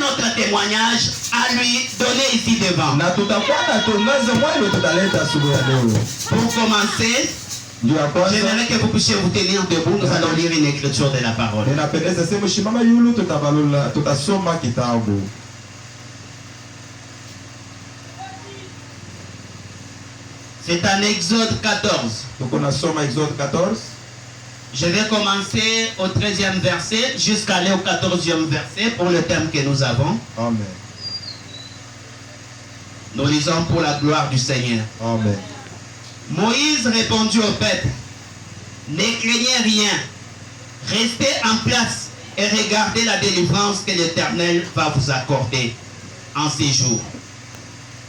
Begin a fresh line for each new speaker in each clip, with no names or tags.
notre témoignage à lui donner ici devant. Pour commencer, j'aimerais que vous puissiez vous tenir debout. Nous allons lire une écriture de la parole. C'est en Exode 14. Je vais commencer au 13e verset jusqu'à aller au 14e verset pour le thème que nous avons.
Amen.
Nous lisons pour la gloire du Seigneur.
Amen.
Moïse répondit au peuple: ne craignez rien, restez en place et regardez la délivrance que l'Éternel va vous accorder en ces jours.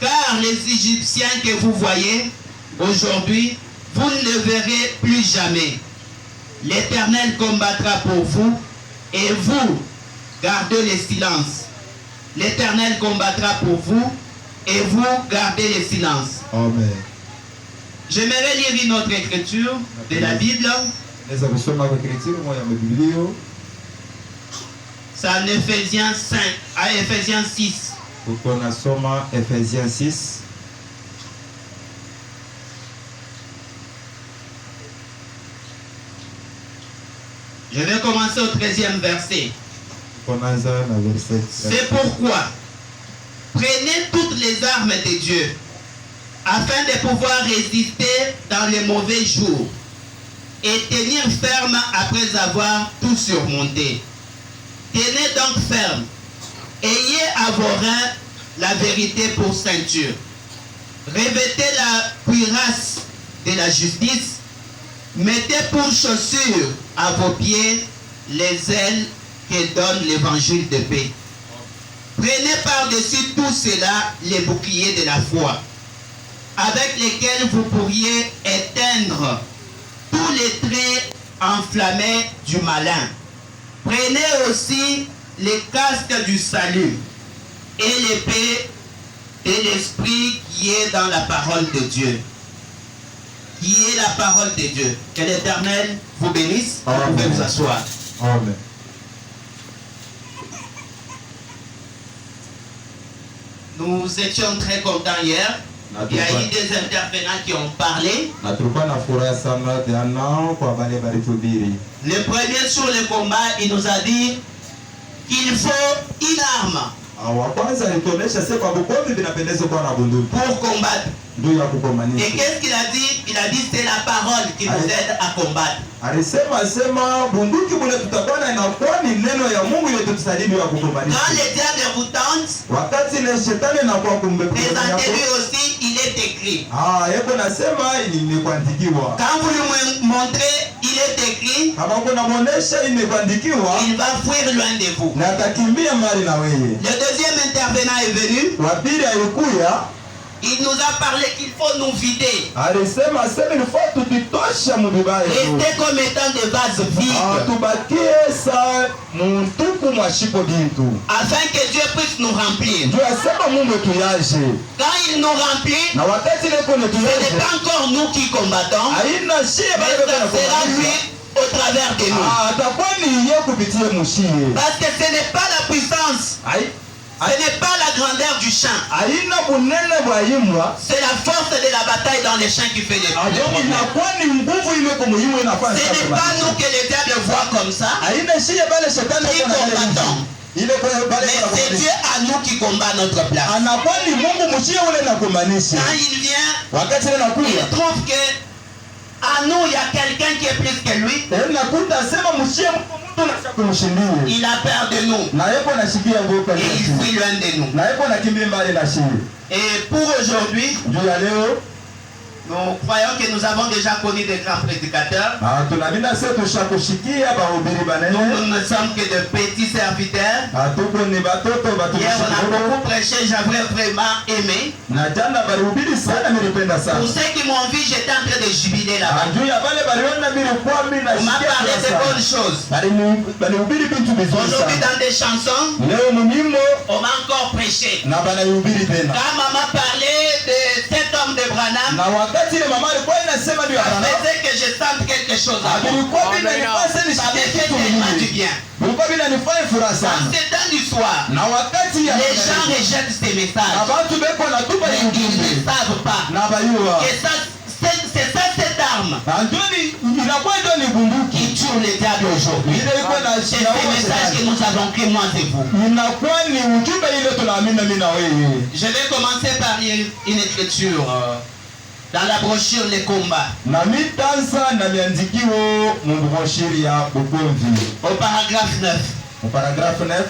Car les Égyptiens que vous voyez aujourd'hui, vous ne le verrez plus jamais. L'Éternel combattra pour vous et vous gardez le silence. L'Éternel combattra pour vous et vous gardez le silence.
Amen.
J'aimerais lire une autre écriture de la Bible. C'est en Ephésiens 5, à Ephésiens 6.
Ephésiens 6.
Je vais commencer au 13e verset. C'est pourquoi prenez toutes les armes de Dieu afin de pouvoir résister dans les mauvais jours et tenir ferme après avoir tout surmonté. Tenez donc ferme. Ayez à vos reins la vérité pour ceinture. Revêtez la cuirasse de la justice. Mettez pour chaussures à vos pieds les ailes que donne l'évangile de paix. Prenez par-dessus tout cela les boucliers de la foi, avec lesquels vous pourriez éteindre tous les traits enflammés du malin. Prenez aussi les casques du salut et l'épée de l'esprit qui est dans la parole de Dieu. Qui est la parole de Dieu. Que l'Éternel vous bénisse. Vous pouvez vous asseoir.
Amen.
Nous étions très contents hier. Il y a eu des intervenants qui ont parlé. Le premier sur le combat, il nous a dit qu'il faut une arme pour combattre. Et qu'est-ce qu'il a dit? Il a dit c'est la parole qui nous aide à combattre. Quand le diable vous tente, présentez-lui aussi, il est écrit. Quand vous lui montrez, il est écrit, il va fuir loin de vous. Le deuxième intervenant est venu. Il nous a parlé qu'il faut nous vider. Rester comme étant des vases vides. Afin que Dieu puisse nous remplir. Quand il nous remplit, ce n'est pas encore nous qui combattons, mais ça sera lui au travers de nous. Parce que ce n'est pas la puissance. Ce n'est pas la grandeur du champ. C'est la force de la bataille dans les champs qui fait les problèmes. Ce n'est pas nous que le diable voit comme ça. Qui combattons. Mais c'est Dieu à nous qui combat notre place. Quand il vient, il trouve que à nous il y a quelqu'un qui est plus que lui. Il a peur de nous. Et il fuit loin de nous. Et pour aujourd'hui, nous croyons que nous avons déjà connu des grands prédicateurs. Nous ne sommes que de petits serviteurs. Hier, on a beaucoup prêché, j'avais vraiment aimé. Pour ceux qui m'ont vu, j'étais en train de jubiler là-bas. On m'a parlé de bonnes choses. Aujourd'hui, dans des chansons, on m'a encore prêché. Quand maman parlait de cet homme de de Branham,
na wakati ile mama alikuwa inasema ndio
ça
Branham,
faisait que je sente quelque chose à moi.
ilikuwa bila nifasi
Ça me
nisikie
fait
kitu
tellement du
mzuri,
bien.
ilikuwa bila nifanye furaha
Dans
sana.
ces temps du soir,
Na wakati ya
les gens rejettent ces
na
messages.
watu beko na tupa
Mais ils
ujumbe
ne savent pas
na bayua
que ça, c'est ça cette arme
Antoni inakuwa ndio ni bunduki
qui tue le diable aujourd'hui.
ile ilikuwa na
C'est ce message que nous avons pris, moi et vous.
inakuwa ni ujumbe ile tunaamini mimi na wewe.
Je vais commencer par lire une écriture dans la brochure Les Combats,
Na mitanza na miandikiwo mu broshiri ya Bukomvi
au paragraphe 9.
mu paragraphe 9